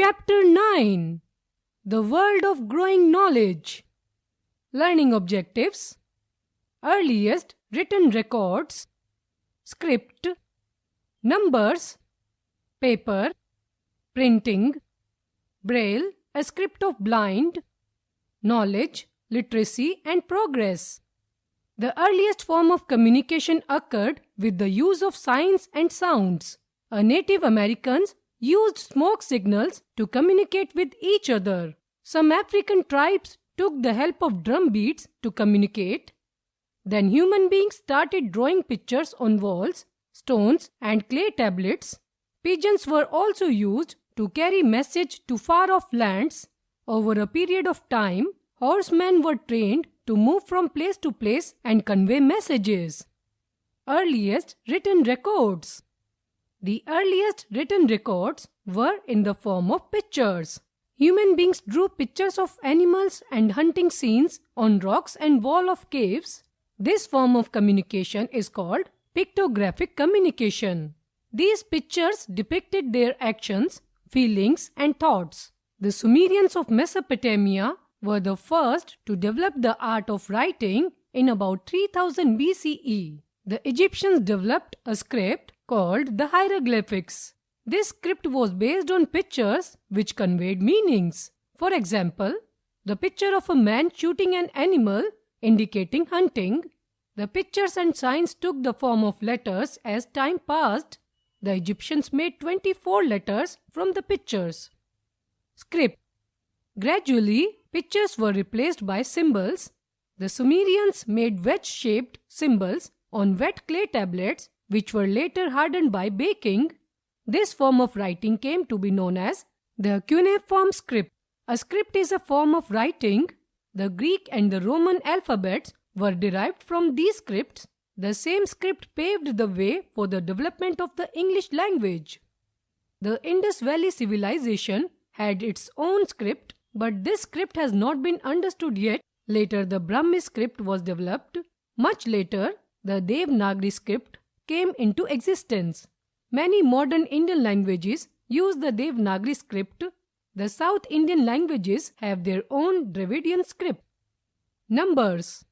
Chapter 9. The World of Growing Knowledge. Learning Objectives. Earliest Written Records. Script. Numbers. Paper. Printing. Braille, a script of blind. Knowledge, literacy and progress. The earliest form of communication occurred with the use of signs and sounds. Native Americans used smoke signals to communicate with each other. Some African tribes took the help of drum beats to communicate. Then human beings started drawing pictures on walls, stones and clay tablets. Pigeons were also used to carry message to far-off lands. Over a period of time, horsemen were trained to move from place to place and convey messages. Earliest written records. The earliest written records were in the form of pictures. Human beings drew pictures of animals and hunting scenes on rocks and walls of caves. This form of communication is called pictographic communication. These pictures depicted their actions, feelings, and thoughts. The Sumerians of Mesopotamia were the first to develop the art of writing in about 3000 BCE. The Egyptians developed a script called the hieroglyphics. This script was based on pictures which conveyed meanings. For example, the picture of a man shooting an animal indicating hunting. The pictures and signs took the form of letters as time passed. The Egyptians made 24 letters from the pictures. Script. Gradually, pictures were replaced by symbols. The Sumerians made wedge-shaped symbols on wet clay tablets which were later hardened by baking. This form of writing came to be known as the cuneiform script. A script is a form of writing. The Greek and the Roman alphabets were derived from these scripts. The same script paved the way for the development of the English language. The Indus Valley civilization had its own script, but this script has not been understood yet. Later, the Brahmi script was developed. Much later, the Devanagari script came into existence. Many modern Indian languages use the Devanagari script. The South Indian languages have their own Dravidian script. Numbers.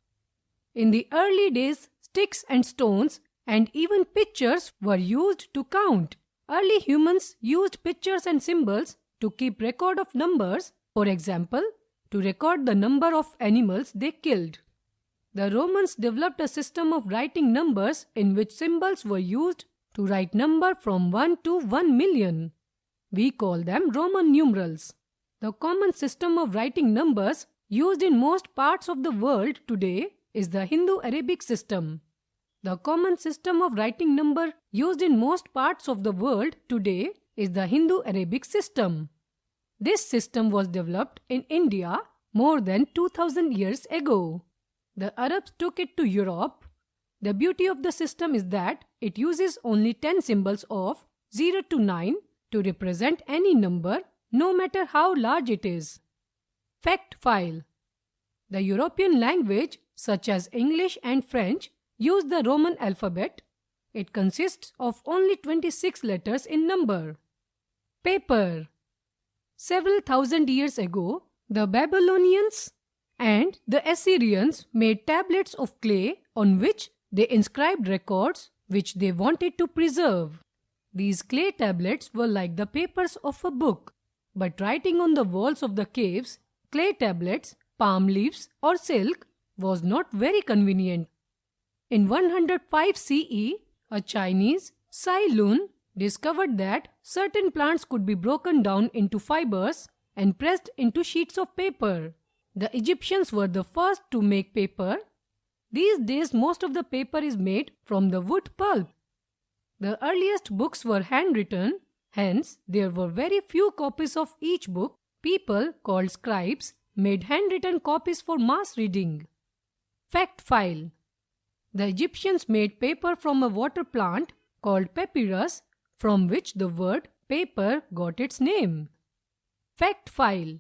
In the early days, sticks and stones and even pictures were used to count. Early humans used pictures and symbols to keep record of numbers. For example, to record the number of animals they killed. The Romans developed a system of writing numbers in which symbols were used to write number from 1 to 1 million. We call them Roman numerals. The common system of writing numbers used in most parts of the world today is the Hindu-Arabic system. The common system of writing number used in most parts of the world today is the Hindu-Arabic system. This system was developed in India more than 2000 years ago. The Arabs took it to Europe. The beauty of the system is that it uses only 10 symbols of 0 to 9 to represent any number, no matter how large it is. Fact file. The European language, such as English and French, use the Roman alphabet. It consists of only 26 letters in number. Paper. Several thousand years ago, the Babylonians and the Assyrians made tablets of clay on which they inscribed records which they wanted to preserve. These clay tablets were like the papers of a book, but writing on the walls of the caves, clay tablets, palm leaves or silk was not very convenient. In 105 CE, a Chinese, Cai Lun, discovered that certain plants could be broken down into fibers and pressed into sheets of paper. The Egyptians were the first to make paper. These days, most of the paper is made from the wood pulp. The earliest books were handwritten, hence there were very few copies of each book. People, called scribes, made handwritten copies for mass reading. Fact file. The Egyptians made paper from a water plant called papyrus, from which the word paper got its name. Fact file.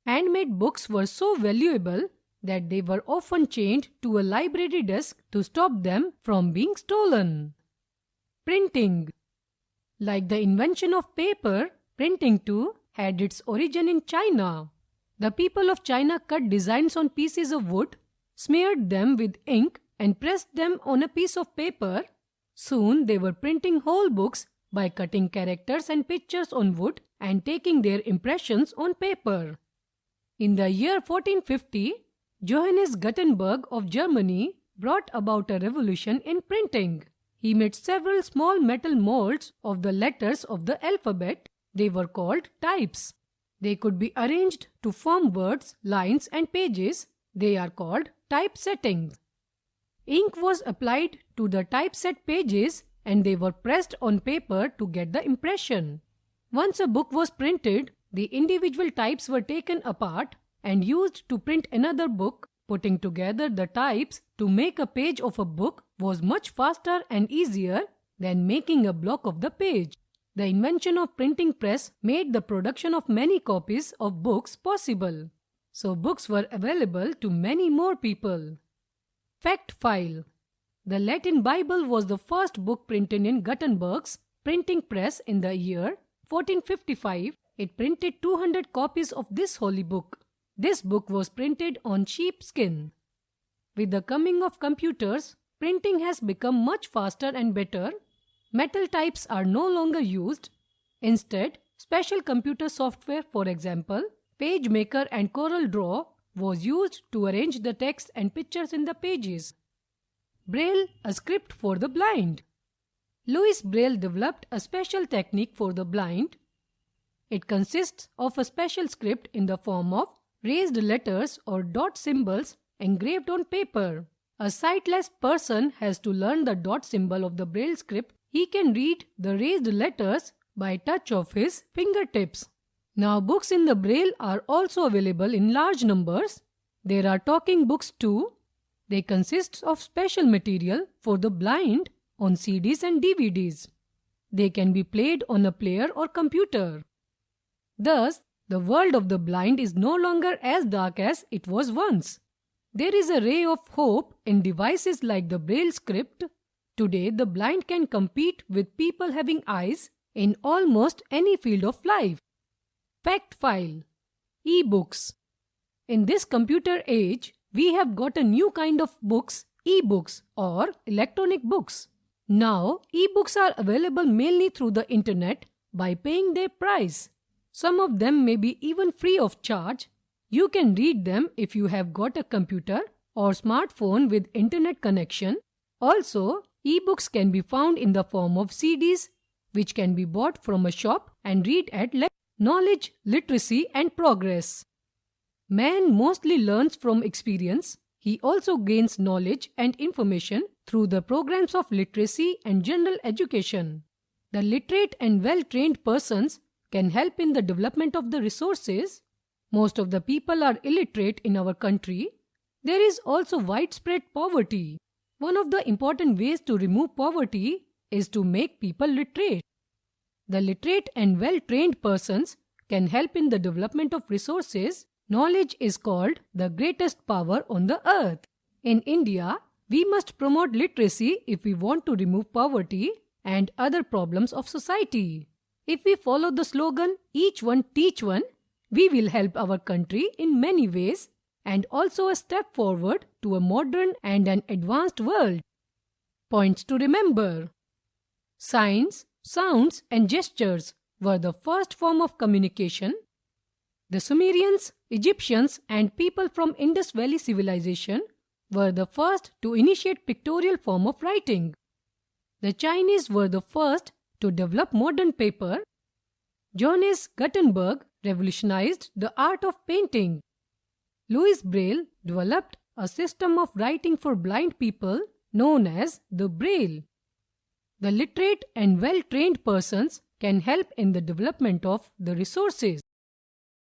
Handmade books were so valuable that they were often chained to a library desk to stop them from being stolen. Printing. Like the invention of paper, printing too had its origin in China. The people of China cut designs on pieces of wood, smeared them with ink, and pressed them on a piece of paper. Soon they were printing whole books by cutting characters and pictures on wood and taking their impressions on paper. In the year 1450, Johannes Gutenberg of Germany brought about a revolution in printing. He made several small metal molds of the letters of the alphabet. They were called types. They could be arranged to form words, lines, and pages. They are called typesettings. Ink was applied to the typeset pages and they were pressed on paper to get the impression. Once a book was printed, the individual types were taken apart and used to print another book. Putting together the types to make a page of a book was much faster and easier than making a block of the page. The invention of printing press made the production of many copies of books possible. So books were available to many more people. Fact file. The Latin Bible was the first book printed in Gutenberg's printing press in the year 1455. It printed 200 copies of this holy book. This book was printed on sheepskin. With the coming of computers, printing has become much faster and better. Metal types are no longer used. Instead, special computer software, for example, PageMaker and CorelDRAW, was used to arrange the text and pictures in the pages. Braille, a script for the blind. Louis Braille developed a special technique for the blind. It consists of a special script in the form of raised letters or dot symbols engraved on paper. A sightless person has to learn the dot symbol of the Braille script. He can read the raised letters by touch of his fingertips. Now books in the Braille are also available in large numbers. There are talking books too. They consist of special material for the blind on CDs and DVDs. They can be played on a player or computer. Thus, the world of the blind is no longer as dark as it was once. There is a ray of hope in devices like the Braille script. Today, the blind can compete with people having eyes in almost any field of life. Fact file. E-books. In this computer age, we have got a new kind of books, e-books or electronic books. Now, e-books are available mainly through the internet by paying their price. Some of them may be even free of charge. You can read them if you have got a computer or smartphone with internet connection. Also, e-books can be found in the form of CDs, which can be bought from a shop and read at knowledge, literacy and progress. Man mostly learns from experience. He also gains knowledge and information through the programs of literacy and general education. The literate and well-trained persons can help in the development of the resources. Most of the people are illiterate in our country. There is also widespread poverty. One of the important ways to remove poverty is to make people literate. The literate and well-trained persons can help in the development of resources. Knowledge is called the greatest power on the earth. In India, we must promote literacy if we want to remove poverty and other problems of society. If we follow the slogan, each one teach one, we will help our country in many ways and also a step forward to a modern and an advanced world. Points to remember. Signs, sounds and gestures were the first form of communication. The Sumerians, Egyptians and people from Indus Valley civilization were the first to initiate pictorial form of writing. The Chinese were the first to develop modern paper. Johannes Gutenberg revolutionized the art of painting. Louis Braille developed a system of writing for blind people known as the Braille. The literate and well-trained persons can help in the development of the resources.